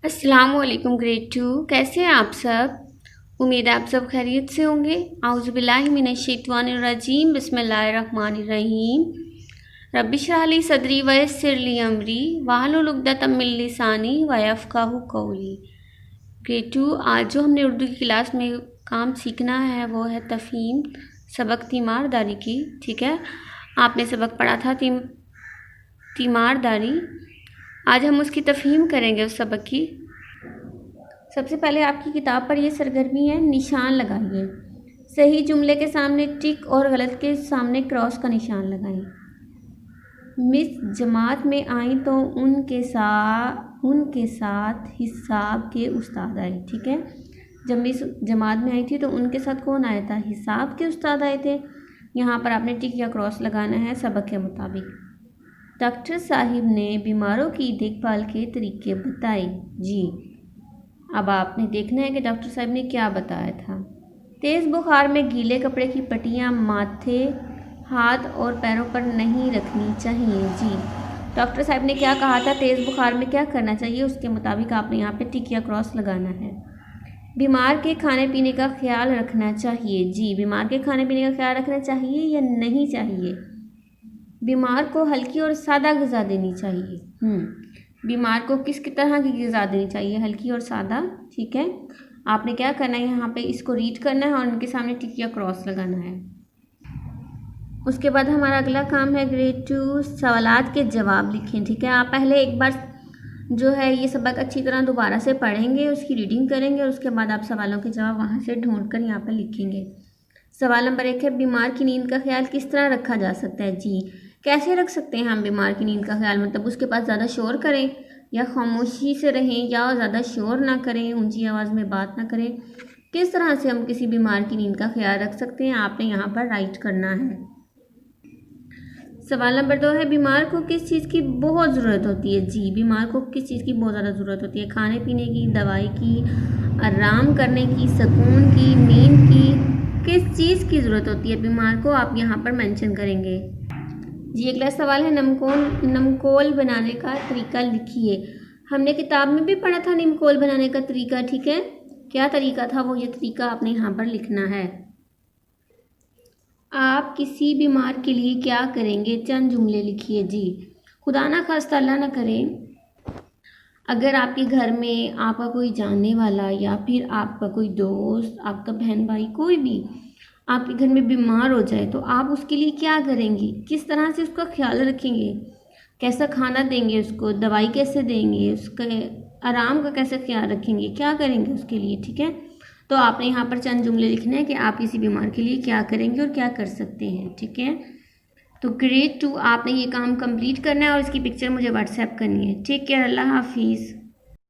अस्सलाम वालेकुम ग्रेड 2। कैसे हैं आप सब? उम्मीद है आप सब खैरियत से होंगे। औज़ु बिल्लाहि मिनश शैतानिर रजीम, बिस्मिल्लाहिर रहमानिर रहीम। रब्बि इश्रह ली सदरी व यस्सिर ली अमरी वाहलुल उक़दतम मिन लिसानी व यफ़क़हू क़ौली। ग्रेड 2 आज जो हमने उर्दू की क्लास में काम सीखना है वो है तफ़हीम, सबक तीमारदारी की। ठीक है, आपने सबक पढ़ा था तीमारदारी। आज हम उसकी तफ़हीम करेंगे उस सबक की। सबसे पहले आपकी किताब पर ये सरगर्मी है, निशान लगाइए। सही जुमले के सामने टिक और गलत के सामने क्रॉस का निशान लगाएं। मिस जमात में आई तो उनके साथ हिसाब के उस्ताद आए। ठीक है, जब मिस जमात में आई थी तो उनके साथ कौन आया था? हिसाब के उस्ताद आए थे। यहाँ पर आपने टिक या क्रॉस लगाना है सबक के मुताबिक। डॉक्टर साहिब ने बीमारों की देखभाल के तरीके बताए। जी, अब आपने देखना है कि डॉक्टर साहब ने क्या बताया था। तेज़ बुखार में गीले कपड़े की पट्टियाँ माथे, हाथ और पैरों पर नहीं रखनी चाहिए। जी, डॉक्टर साहब ने क्या कहा था? तेज़ बुखार में क्या करना चाहिए, उसके मुताबिक आपने यहाँ पे टिक या क्रॉस लगाना है। बीमार के खाने पीने का ख्याल रखना चाहिए। जी, बीमार के खाने पीने का ख्याल रखना चाहिए या नहीं चाहिए? बीमार को हल्की और सादा ग़िज़ा देनी चाहिए। बीमार को किस तरह की ग़िज़ा देनी चाहिए? हल्की और सादा। ठीक है, आपने क्या करना है, यहाँ पे इसको रीड करना है और उनके सामने टिक या क्रॉस लगाना है। उसके बाद हमारा अगला काम है ग्रेड 2, सवालात के जवाब लिखें। ठीक है, आप पहले एक बार जो है ये सबक अच्छी तरह दोबारा से पढ़ेंगे, उसकी रीडिंग करेंगे और उसके बाद आप सवालों के जवाब वहाँ से ढूंढ कर यहाँ पर लिखेंगे। सवाल नंबर 1 है, बीमार की नींद का ख्याल किस तरह रखा जा सकता है? जी, कैसे रख सकते हैं हम बीमार की नींद का ख्याल? मतलब उसके पास ज़्यादा शोर करें या खामोशी से रहें या ज़्यादा शोर ना करें, ऊंची आवाज़ में बात ना करें। किस तरह से हम किसी बीमार की नींद का ख्याल रख सकते हैं, आपने यहाँ पर राइट करना है। सवाल नंबर 2 है, बीमार को किस चीज़ की बहुत ज़रूरत होती है? जी, बीमार को किस चीज़ की बहुत ज़्यादा ज़रूरत होती है? खाने पीने की, दवाई की, आराम करने की, सुकून की, नींद की, किस चीज़ की ज़रूरत होती है बीमार को, आप यहाँ पर मेंशन करेंगे। जी, अगला सवाल है, नमकोल बनाने का तरीका लिखिए। हमने किताब में भी पढ़ा था नमकोल बनाने का तरीका। ठीक है, क्या तरीका था वो? ये तरीका आपने यहाँ पर लिखना है। आप किसी बीमार के लिए क्या करेंगे? चंद जुमले लिखिए। जी, खुदा ना खास्ता अल्लाह ना करें, अगर आपके घर में आपका कोई जानने वाला या फिर आपका कोई दोस्त, आपका बहन भाई, कोई भी आपके घर में बीमार हो जाए तो आप उसके लिए क्या करेंगे? किस तरह से उसका ख्याल रखेंगे? कैसा खाना देंगे उसको? दवाई कैसे देंगे? उसके आराम का कैसे ख्याल रखेंगे? क्या करेंगे उसके लिए? ठीक है, तो आपने यहाँ पर चंद जुमले लिखने हैं कि आप किसी बीमार के लिए क्या करेंगे और क्या कर सकते हैं। ठीक है, तो ग्रेड 2 आपने ये काम कंप्लीट करना है और इसकी पिक्चर मुझे व्हाट्सएप करनी है। टेक केयर, अल्लाह हाफिज़।